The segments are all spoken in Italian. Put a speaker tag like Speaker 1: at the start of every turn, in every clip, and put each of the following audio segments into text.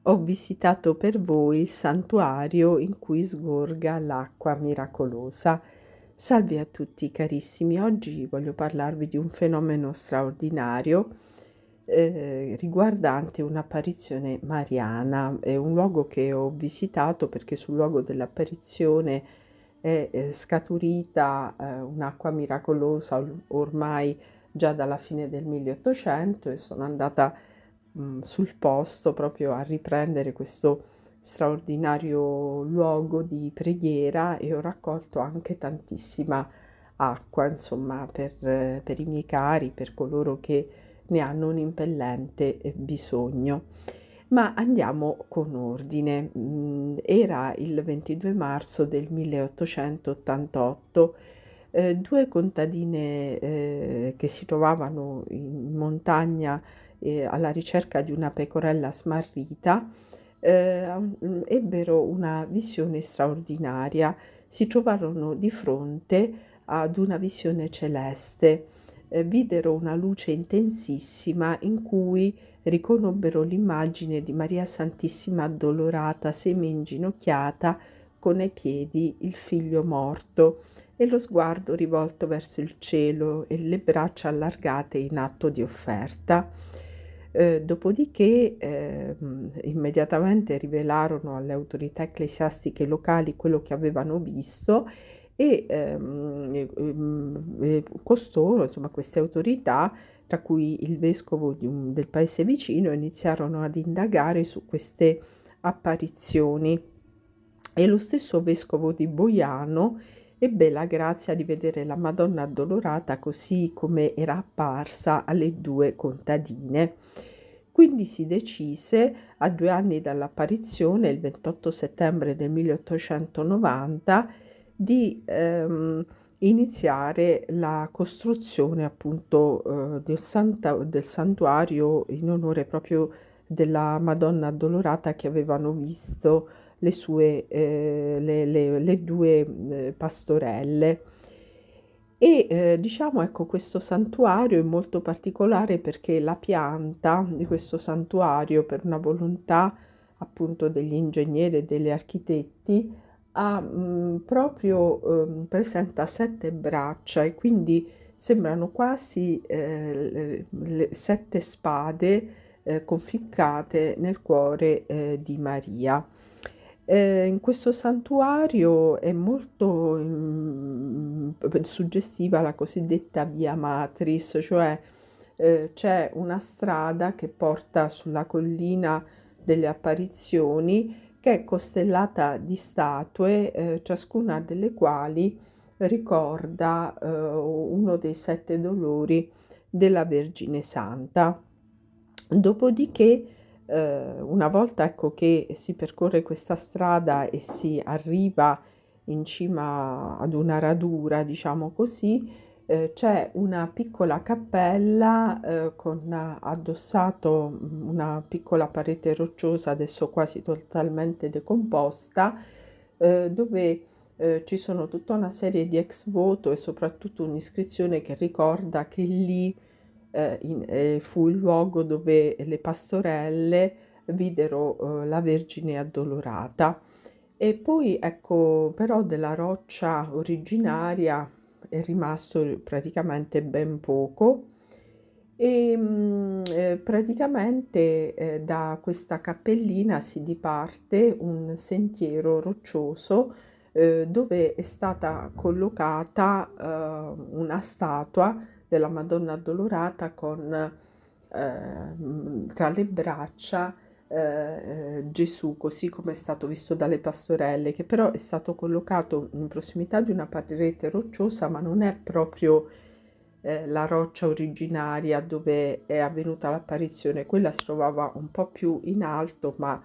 Speaker 1: ho visitato per voi il santuario in cui sgorga l'acqua miracolosa. Salve a tutti carissimi, oggi voglio parlarvi di un fenomeno straordinario riguardante un'apparizione mariana. È un luogo che ho visitato perché sul luogo dell'apparizione è scaturita un'acqua miracolosa ormai già dalla fine del 1800 e sono andata sul posto proprio a riprendere questo straordinario luogo di preghiera e ho raccolto anche tantissima acqua, insomma, per i miei cari, per coloro che ne hanno un impellente bisogno. Ma andiamo con ordine. Era il 22 marzo del 1888. Due contadine che si trovavano in montagna alla ricerca di una pecorella smarrita, ebbero una visione straordinaria. Si trovarono di fronte ad una visione celeste. Videro una luce intensissima in cui riconobbero l'immagine di Maria Santissima addolorata, semi-inginocchiata, con ai piedi il figlio morto e lo sguardo rivolto verso il cielo e le braccia allargate in atto di offerta. Dopodiché, immediatamente rivelarono alle autorità ecclesiastiche locali quello che avevano visto e costoro, insomma queste autorità, tra cui il vescovo del paese vicino, iniziarono ad indagare su queste apparizioni e lo stesso vescovo di Boiano ebbe la grazia di vedere la Madonna addolorata così come era apparsa alle due contadine. Quindi si decise, a 2 anni dall'apparizione, il 28 settembre del 1890, di iniziare la costruzione appunto del santuario in onore proprio della Madonna addolorata che avevano visto le sue le due pastorelle. E diciamo, ecco, questo santuario è molto particolare perché la pianta di questo santuario, per una volontà appunto degli ingegneri e degli architetti, ha proprio presenta 7 braccia e quindi sembrano quasi le 7 spade conficcate nel cuore di Maria. In questo santuario è molto suggestiva la cosiddetta via Matris, cioè c'è una strada che porta sulla collina delle apparizioni, che è costellata di statue, ciascuna delle quali ricorda uno dei 7 dolori della Vergine Santa. Dopodiché, una volta, ecco, che si percorre questa strada e si arriva in cima ad una radura, diciamo così, c'è una piccola cappella, con addossato, una piccola parete rocciosa, adesso quasi totalmente decomposta, dove, ci sono tutta una serie di ex voto e soprattutto un'iscrizione che ricorda che lì fu il luogo dove le pastorelle videro, la Vergine addolorata. E poi, ecco, però della roccia originaria è rimasto praticamente ben poco. Praticamente, da questa cappellina si diparte un sentiero roccioso, dove è stata collocata, una statua della Madonna addolorata con tra le braccia Gesù, così come è stato visto dalle pastorelle, che però è stato collocato in prossimità di una parete rocciosa, ma non è proprio la roccia originaria dove è avvenuta l'apparizione. Quella si trovava un po' più in alto, ma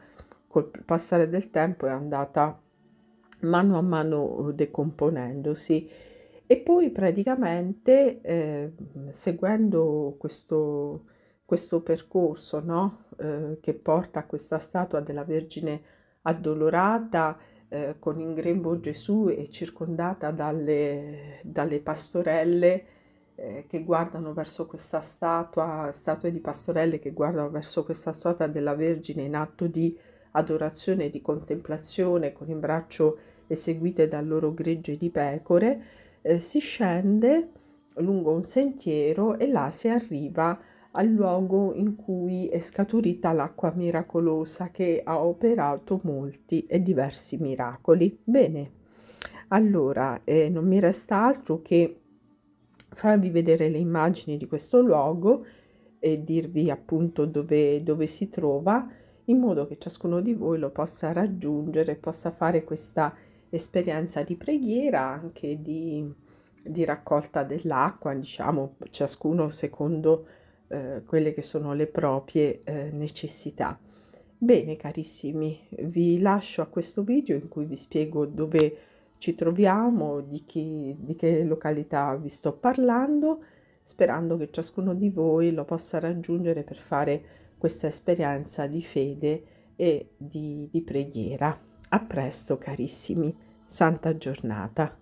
Speaker 1: col passare del tempo è andata mano a mano decomponendosi. E poi praticamente, seguendo questo percorso, no, che porta a questa statua della Vergine addolorata, con in grembo Gesù e circondata dalle pastorelle, che guardano verso questa statua, statue di pastorelle che guardano verso questa statua della Vergine in atto di adorazione e di contemplazione, con in braccio eseguite dal loro gregge di pecore. Si scende lungo un sentiero e là si arriva al luogo in cui è scaturita l'acqua miracolosa che ha operato molti e diversi miracoli. Bene, allora non mi resta altro che farvi vedere le immagini di questo luogo e dirvi appunto dove si trova, in modo che ciascuno di voi lo possa raggiungere, possa fare questa esperienza di preghiera, anche di raccolta dell'acqua, diciamo, ciascuno secondo quelle che sono le proprie necessità. Bene carissimi, vi lascio a questo video in cui vi spiego dove ci troviamo, di che località vi sto parlando, sperando che ciascuno di voi lo possa raggiungere per fare questa esperienza di fede e di preghiera. A presto carissimi, santa giornata.